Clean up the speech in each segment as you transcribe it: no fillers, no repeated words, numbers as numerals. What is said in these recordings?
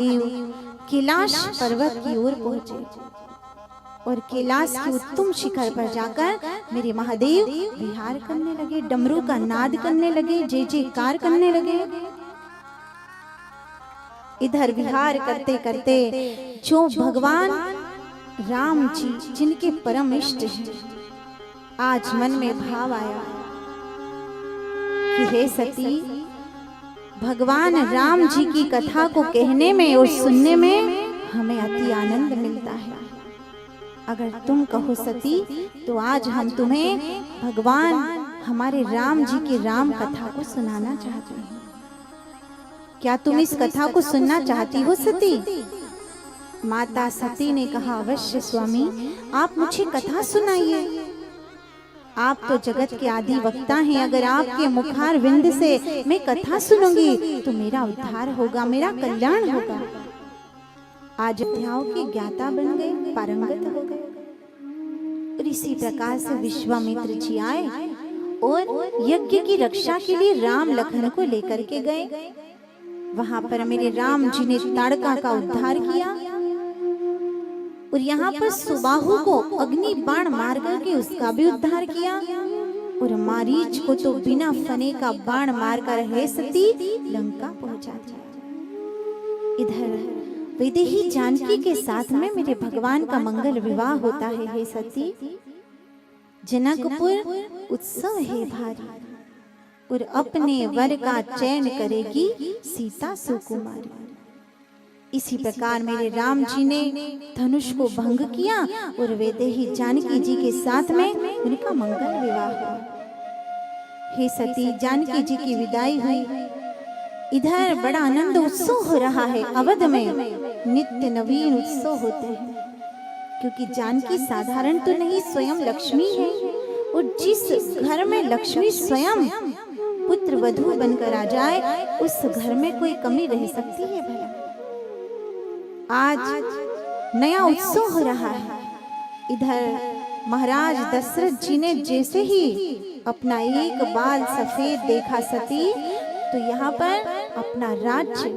कैलाश पर्वत की ओर पहुंचे और कैलाश के उत्तम शिखर पर जाकर मेरे महादेव विहार करने लगे, डमरू का नाद करने लगे, जय जयकार करने लगे। इधर विहार करते करते जो भगवान राम जी जिनके परम इष्ट हैं, आज मन में भाव आया कि हे सती, भगवान राम जी की कथा को कहने में और सुनने में हमें अति आनंद मिलता है। अगर तुम कहो सती तो आज हम तुम्हें भगवान हमारे राम जी की राम कथा को सुनाना चाहते हैं। क्या तुम इस कथा को सुनना चाहती हो सती? माता सती ने कहा, अवश्य स्वामी, आप मुझे कथा सुनाइए। आप तो जगत के आदि वक्ता हैं, अगर आपके मुखार विंद से मैं कथा सुनूंगी तो मेरा उद्धार होगा, मेरा कल्याण होगा। आज अध्यायों के ज्ञाता बन गए, पारंगत हो गए। और इसी प्रकार से विश्वामित्र जी आए और यज्ञ की रक्षा के लिए राम लखन को लेकर के गए। वहां पर मेरे राम जी ने ताड़का का उद्धार किया और यहाँ पर सुबाहु को अग्नि बाण मार करके उसका भी उद्धार किया और मारीच को तो बिना फने का बाण मारकर हे सती लंका पहुंचा दिया। इधर वैदेही जानकी के साथ में मेरे भगवान का मंगल विवाह होता है। हे सती, जनकपुर उत्सव है भारी और अपने वर का चयन करेगी सीता सुकुमारी। इसी प्रकार मेरे राम जी ने धनुष को भंग किया और वैदेही जानकी जी के साथ में उनका मंगल विवाह हुआ। हे सती, जानकी जी की विदाई हुई। इधर बड़ा आनंद उत्सव हो रहा है। अवध में नित्य नवीन उत्सव होते हैं, क्योंकि जानकी साधारण तो नहीं, स्वयं लक्ष्मी है। और जिस घर में लक्ष्मी स्वयं पुत्र वधू बनकर आ जाए, उस घर में कोई कमी रह सकती है भला? आज नया उत्सव हो रहा है। इधर महाराज दशरथ जी ने जैसे ही अपना एक बाल सफेद देखा सती, तो यहाँ पर अपना राज्य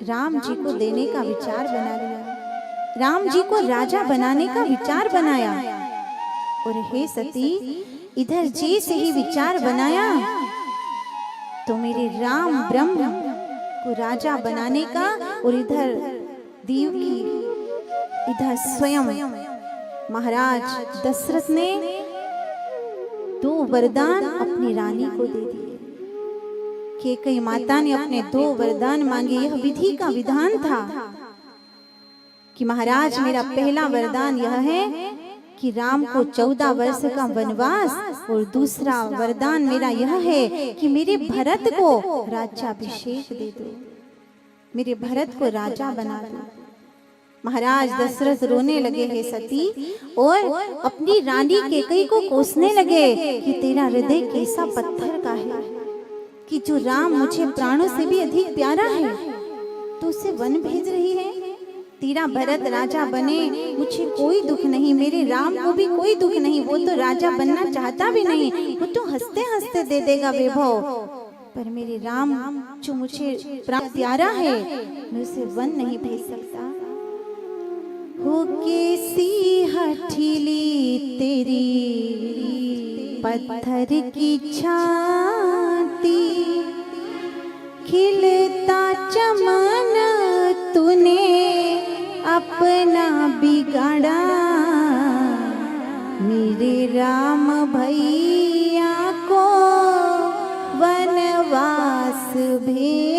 राम जी को देने का विचार बना लिया, राम जी को राजा बनाने का विचार बनाया। और हे सती, इधर जैसे ही विचार बनाया तो मेरे राम ब्रह्म को राजा बनाने का, और इधर देव की, इधर स्वयं महाराज दशरथ ने 2 वरदान अपनी रानी को दे दिए। कैकेयी माता ने अपने 2 वरदान मांगे। यह विधि का विधान था कि महाराज, मेरा पहला वरदान यह है कि राम को 14 वर्ष का वनवास, और दूसरा वरदान मेरा यह है कि मेरे भरत को राज्याभिषेक दे दो, मेरे भरत को राजा बना दो। महाराज दशरथ रोने लगे हे सती, और अपनी रानी कैकेयी को कोसने लगे कि तेरा हृदय कैसा पत्थर का है कि जो राम मुझे प्राणों से भी अधिक प्यारा है तो उसे वन भेज रही है। तेरा भरत राजा बने, मुझे कोई दुख नहीं, मेरे राम को भी कोई दुख नहीं, वो तो राजा बनना चाहता भी नहीं, वो तो हंसते हंसते दे देगा वैभव। पर मेरे राम जो मुझे प्यारा है, मैं उसे वन नहीं भेज सकता। हो कैसी हठीली तेरी पत्थर की छाती, खिलता चमन तूने अपना बिगाड़ा, मेरे राम भैया को वनवास भेज